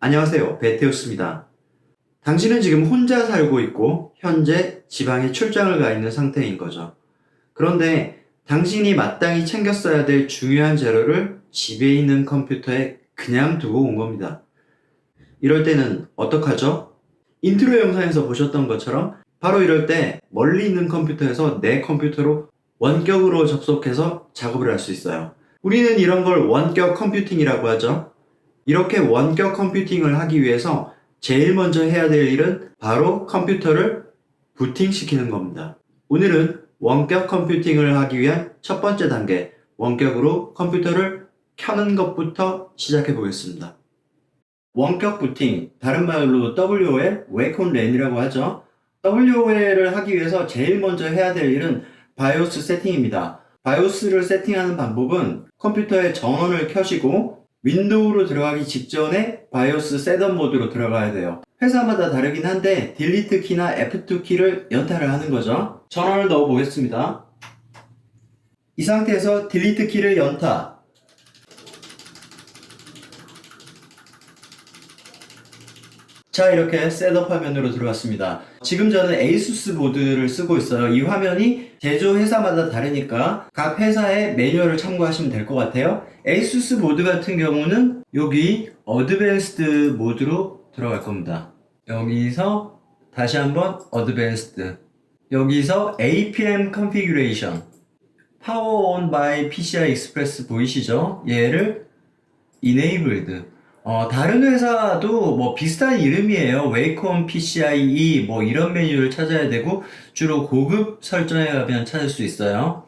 안녕하세요, 베테우스입니다. 당신은 지금 혼자 살고 있고 현재 지방에 출장을 가 있는 상태인 거죠. 그런데 당신이 마땅히 챙겼어야 될 중요한 자료를 집에 있는 컴퓨터에 그냥 두고 온 겁니다. 이럴 때는 어떡하죠? 인트로 영상에서 보셨던 것처럼 바로 이럴 때 멀리 있는 컴퓨터에서 내 컴퓨터로 원격으로 접속해서 작업을 할 수 있어요. 우리는 이런 걸 원격 컴퓨팅이라고 하죠. 이렇게 원격 컴퓨팅을 하기 위해서 제일 먼저 해야 될 일은 바로 컴퓨터를 부팅시키는 겁니다. 오늘은 원격 컴퓨팅을 하기 위한 첫 번째 단계, 원격으로 컴퓨터를 켜는 것부터 시작해 보겠습니다. 원격 부팅, 다른 말로 WOL, Wake on LAN이라고 하죠. WOL을 하기 위해서 제일 먼저 해야 될 일은 BIOS 세팅입니다. BIOS를 세팅하는 방법은 컴퓨터의 전원을 켜시고 윈도우로 들어가기 직전에 BIOS 셋업 모드로 들어가야 돼요. 회사마다 다르긴 한데 딜리트 키나 F2 키를 연타를 하는 거죠. 전원을 넣어 보겠습니다. 이 상태에서 딜리트 키를 연타. 자, 이렇게 셋업 화면으로 들어왔습니다. 지금 저는 ASUS 보드를 쓰고 있어요. 이 화면이 제조 회사마다 다르니까 각 회사의 매뉴얼을 참고하시면 될 것 같아요. ASUS 보드 같은 경우는 여기 어드밴스드 모드로 들어갈 겁니다. 여기서 다시 한번 어드밴스드, 여기서 APM 컨피규레이션, 파워 온 바이 PCI 익스프레스 보이시죠? 얘를 enabled. 다른 회사도 뭐 비슷한 이름이에요. 웨이콘 PCIe 뭐 이런 메뉴를 찾아야 되고 주로 고급 설정에 가면 찾을 수 있어요.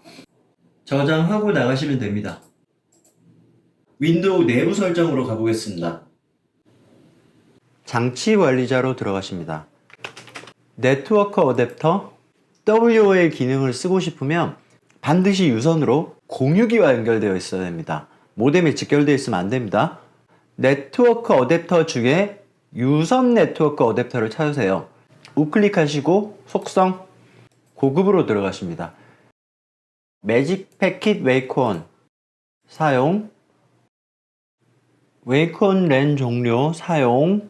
저장하고 나가시면 됩니다. 윈도우 내부 설정으로 가보겠습니다. 장치 관리자로 들어가십니다. 네트워크 어댑터 WOL 기능을 쓰고 싶으면 반드시 유선으로 공유기와 연결되어 있어야 됩니다. 모뎀에 직결되어 있으면 안 됩니다. 네트워크 어댑터 중에 유선 네트워크 어댑터를 찾으세요. 우클릭하시고 속성 고급으로 들어가십니다. 매직 패킷 웨이콘 사용, 웨이콘 랜 종료 사용,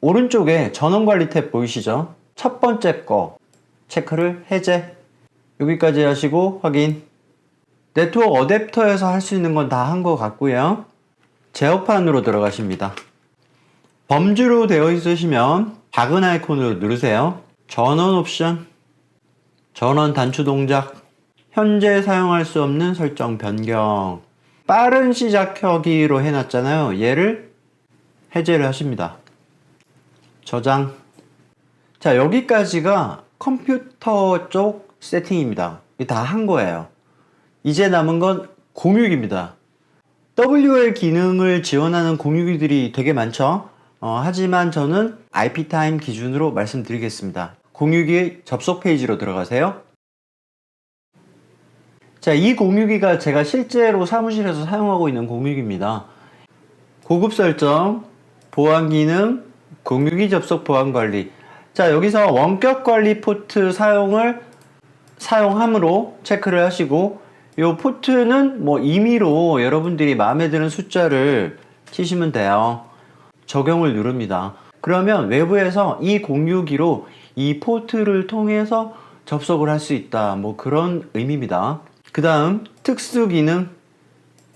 오른쪽에 전원관리 탭 보이시죠? 첫 번째 거 체크를 해제. 여기까지 하시고 확인. 네트워크 어댑터에서 할 수 있는 건 다 한 것 같고요. 제어판으로 들어가십니다. 범주로 되어 있으시면 작은 아이콘으로 누르세요. 전원 옵션, 전원 단추 동작, 현재 사용할 수 없는 설정 변경. 빠른 시작 켜기로 해놨잖아요. 얘를 해제를 하십니다. 저장. 자, 여기까지가 컴퓨터 쪽 세팅입니다. 다 한 거예요. 이제 남은 건 공유기입니다. WL 기능을 지원하는 공유기들이 되게 많죠. 하지만 저는 IP타임 기준으로 말씀드리겠습니다. 공유기 접속 페이지로 들어가세요. 자, 이 공유기가 제가 실제로 사무실에서 사용하고 있는 공유기입니다. 고급 설정, 보안 기능, 공유기 접속 보안 관리. 자, 여기서 원격 관리 포트 사용함으로 체크를 하시고, 이 포트는 뭐 임의로 여러분들이 마음에 드는 숫자를 치시면 돼요. 적용을 누릅니다. 그러면 외부에서 이 공유기로 이 포트를 통해서 접속을 할 수 있다. 뭐 그런 의미입니다. 그 다음 특수 기능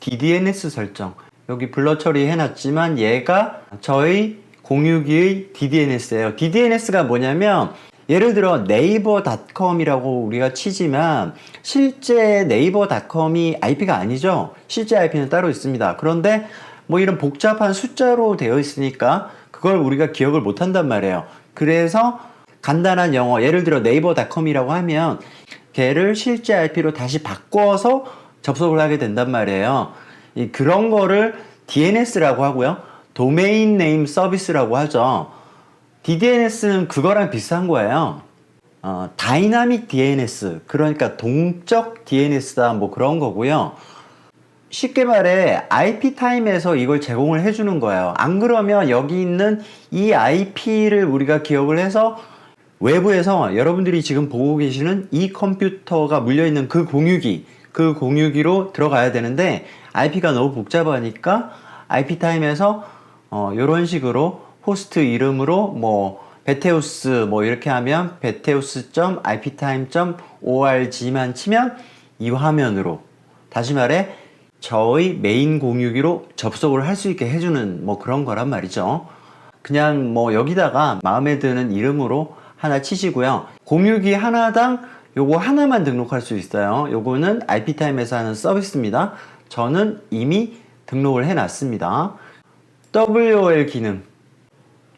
DDNS 설정. 여기 블러 처리 해놨지만 얘가 저희 공유기의 DDNS예요. DDNS가 뭐냐면 예를 들어 네이버닷컴이라고 우리가 치지만 실제 네이버닷컴이 IP가 아니죠. 실제 IP는 따로 있습니다. 그런데 뭐 이런 복잡한 숫자로 되어 있으니까 그걸 우리가 기억을 못 한단 말이에요. 그래서 간단한 영어, 예를 들어 네이버닷컴이라고 하면 걔를 실제 IP로 다시 바꿔서 접속을 하게 된단 말이에요. 그런 거를 DNS라고 하고요. 도메인 네임 서비스라고 하죠. DDNS는 그거랑 비슷한 거예요. 다이나믹 DNS, 그러니까 동적 DNS다 뭐 그런 거고요. 쉽게 말해 IP 타임에서 이걸 제공을 해주는 거예요. 안 그러면 여기 있는 이 IP를 우리가 기억을 해서 외부에서 여러분들이 지금 보고 계시는 이 컴퓨터가 물려있는 그 공유기로 들어가야 되는데 IP가 너무 복잡하니까 IP 타임에서 이런 식으로 호스트 이름으로 뭐 베테우스 뭐 이렇게 하면 beteus.iptime.org만 치면 이 화면으로, 다시 말해 저의 메인 공유기로 접속을 할 수 있게 해주는 뭐 그런 거란 말이죠. 그냥 뭐 여기다가 마음에 드는 이름으로 하나 치시고요. 공유기 하나당 요거 하나만 등록할 수 있어요. 요거는 IP타임에서 하는 서비스입니다. 저는 이미 등록을 해놨습니다. WOL 기능.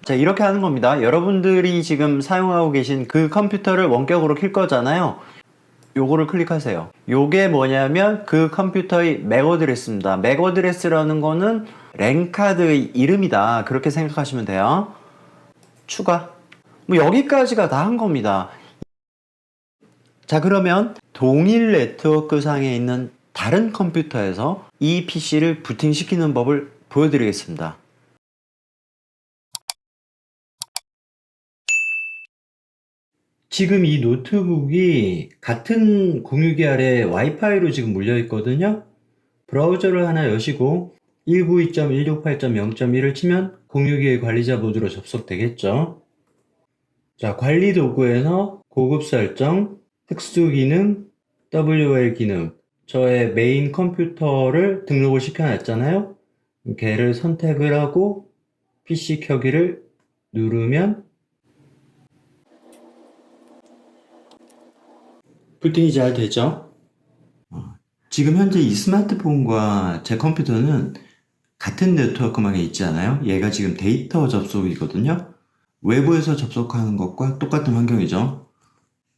자, 이렇게 하는 겁니다. 여러분들이 지금 사용하고 계신 그 컴퓨터를 원격으로 킬 거잖아요. 요거를 클릭하세요. 요게 뭐냐면 그 컴퓨터의 맥어드레스입니다. 맥어드레스라는 거는 랜카드의 이름이다. 그렇게 생각하시면 돼요. 추가. 뭐 여기까지가 다 한 겁니다. 자, 그러면 동일 네트워크 상에 있는 다른 컴퓨터에서 이 PC를 부팅시키는 법을 보여드리겠습니다. 지금 이 노트북이 같은 공유기 아래 와이파이로 지금 물려 있거든요. 브라우저를 하나 여시고 192.168.0.1을 치면 공유기의 관리자 모드로 접속되겠죠. 자, 관리 도구에서 고급 설정, 특수 기능, WOL 기능, 저의 메인 컴퓨터를 등록을 시켜놨잖아요. 걔를 선택을 하고 PC 켜기를 누르면 부팅이 잘 되죠. 지금 현재 이 스마트폰과 제 컴퓨터는 같은 네트워크망에 있지 않아요? 얘가 지금 데이터 접속이거든요. 외부에서 접속하는 것과 똑같은 환경이죠.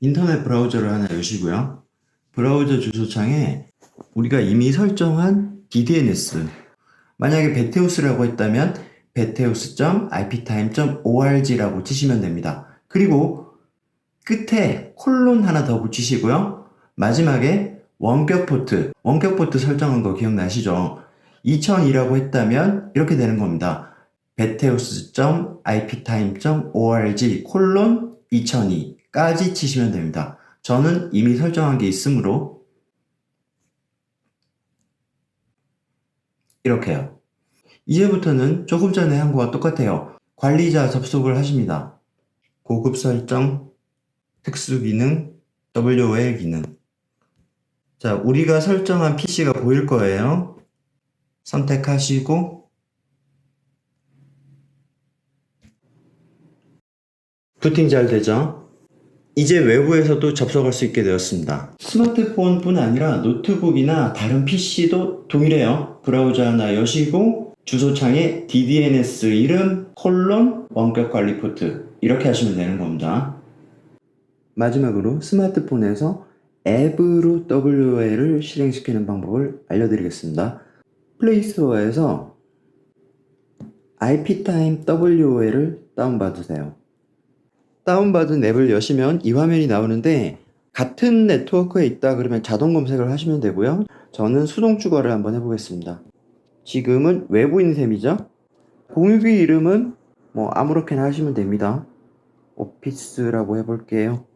인터넷 브라우저를 하나 여시고요. 브라우저 주소창에 우리가 이미 설정한 DDNS, 만약에 베테우스라고 했다면 beteus.iptime.org라고 치시면 됩니다. 그리고 끝에 콜론 하나 더 붙이시고요. 마지막에 원격 포트 설정한 거 기억나시죠? 2002라고 했다면 이렇게 되는 겁니다. beteus.iptime.org 콜론 2002까지 치시면 됩니다. 저는 이미 설정한 게 있으므로 이렇게요. 이제부터는 조금 전에 한 거와 똑같아요. 관리자 접속을 하십니다. 고급 설정, 특수 기능, WOL 기능. 자, 우리가 설정한 PC가 보일 거예요. 선택하시고 부팅 잘 되죠? 이제 외부에서도 접속할 수 있게 되었습니다. 스마트폰뿐 아니라 노트북이나 다른 PC도 동일해요. 브라우저 하나 여시고 주소창에 DDNS 이름 콜론 원격 관리 포트 이렇게 하시면 되는 겁니다. 마지막으로 스마트폰에서 앱으로 WOL을 실행시키는 방법을 알려드리겠습니다. 플레이스토어에서 IPTime WOL을 다운받으세요. 다운받은 앱을 여시면 이 화면이 나오는데 같은 네트워크에 있다 그러면 자동 검색을 하시면 되고요. 저는 수동 추가를 한번 해보겠습니다. 지금은 외부인 셈이죠. 공유기 이름은 뭐 아무렇게나 하시면 됩니다. 오피스라고 해볼게요.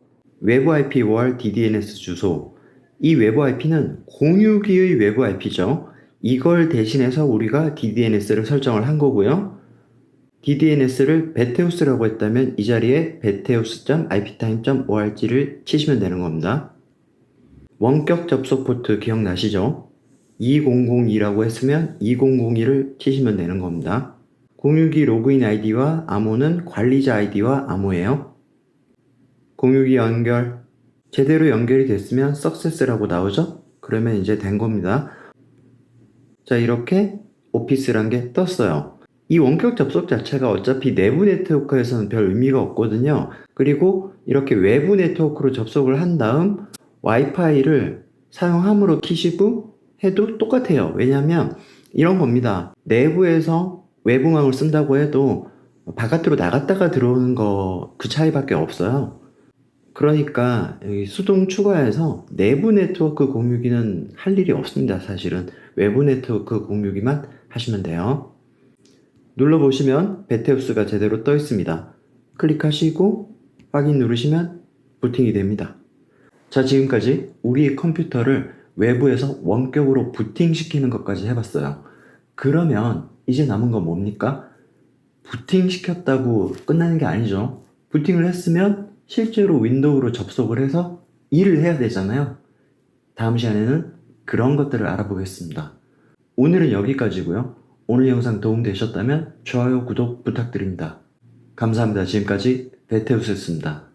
외부 IP 월 DDNS 주소. 이 외부 IP는 공유기의 외부 IP죠. 이걸 대신해서 우리가 DDNS를 설정을 한 거고요. DDNS를 베테우스라고 했다면 이 자리에 beteus.iptime.org를 치시면 되는 겁니다. 원격 접속 포트 기억나시죠? 2002라고 했으면 2002를 치시면 되는 겁니다. 공유기 로그인 아이디와 암호는 관리자 아이디와 암호예요. 공유기 연결. 제대로 연결이 됐으면 success라고 나오죠? 그러면 이제 된 겁니다. 자, 이렇게 오피스란 게 떴어요. 이 원격 접속 자체가 어차피 내부 네트워크에서는 별 의미가 없거든요. 그리고 이렇게 외부 네트워크로 접속을 한 다음 와이파이를 사용함으로 키시고 해도 똑같아요. 왜냐하면 이런 겁니다. 내부에서 외부망을 쓴다고 해도 바깥으로 나갔다가 들어오는 거 그 차이밖에 없어요. 그러니까 여기 수동 추가해서 내부 네트워크 공유기는 할 일이 없습니다. 사실은 외부 네트워크 공유기만 하시면 돼요. 눌러보시면 베테우스가 제대로 떠 있습니다. 클릭하시고 확인 누르시면 부팅이 됩니다. 자, 지금까지 우리의 컴퓨터를 외부에서 원격으로 부팅시키는 것까지 해봤어요. 그러면 이제 남은 건 뭡니까? 부팅시켰다고 끝나는 게 아니죠. 부팅을 했으면 실제로 윈도우로 접속을 해서 일을 해야 되잖아요. 다음 시간에는 그런 것들을 알아보겠습니다. 오늘은 여기까지고요. 오늘 영상 도움되셨다면 좋아요, 구독 부탁드립니다. 감사합니다. 지금까지 베테우스였습니다.